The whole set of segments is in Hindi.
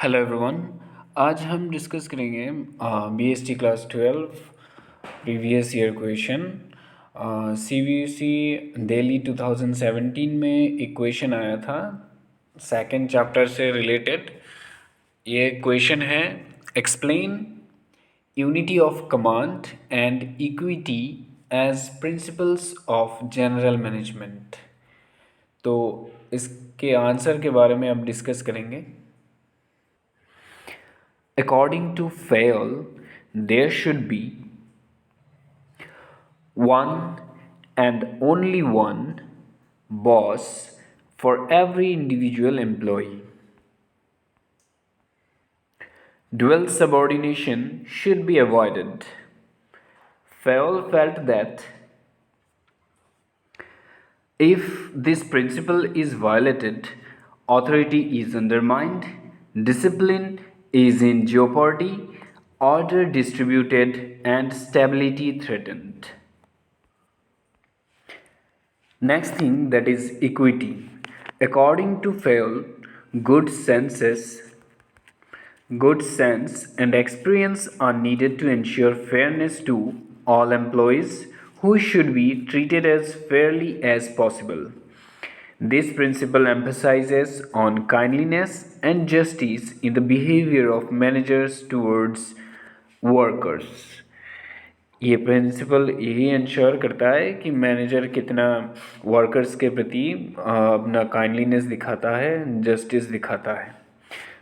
Hello everyone. आज हम डिस्कस करेंगे BST class 12 previous year question. CBSE Delhi 2017 में एक क्वेश्चन आया था सेकंड चैप्टर से रिलेटेड। ये क्वेश्चन है, explain unity of command and equity as principles of general management. तो इसके आंसर के बारे में अब डिस्कस करेंगे। According to Fayol, there should be one and only one boss for every individual employee. Dual subordination should be avoided. Fayol felt that if this principle is violated, authority is undermined, discipline is in jeopardy, order distributed, and stability threatened. Next thing, that is equity. According to Fayol, good sense and experience are needed to ensure fairness to all employees, who should be treated as fairly as possible. This principle emphasizes on kindliness and justice in the behavior of managers towards workers. ये प्रिंसिपल यही इंश्योर करता है कि मैनेजर कितना वर्कर्स के प्रति अपना काइंडलीनेस दिखाता है, जस्टिस दिखाता है।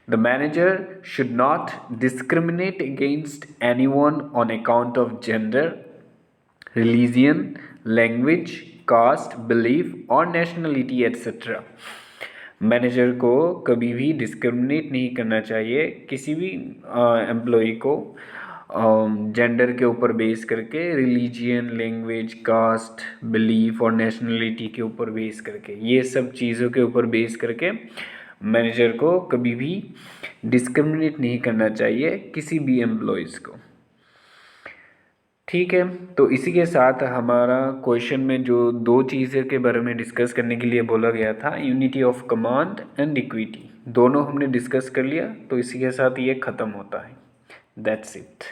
The manager should not discriminate against anyone on account of gender, religion, language, caste, belief और नेशनलिटी एट्सेट्रा। मैनेजर को कभी भी डिस्क्रिमिनेट नहीं करना चाहिए किसी भी एम्प्लॉई को जेंडर के ऊपर बेस करके, रिलीजियन, लैंग्वेज, कास्ट, बिलीफ और नेशनलिटी के ऊपर बेस करके, ये सब चीज़ों के ऊपर बेस करके मैनेजर को कभी भी डिस्क्रिमिनेट नहीं करना चाहिए किसी भी एम्प्लॉयज़ को। ठीक है, तो इसी के साथ हमारा क्वेश्चन में जो दो चीज़ें के बारे में डिस्कस करने के लिए बोला गया था, unity of command and equity, दोनों हमने डिस्कस कर लिया। तो इसी के साथ ये ख़त्म होता है। That's it.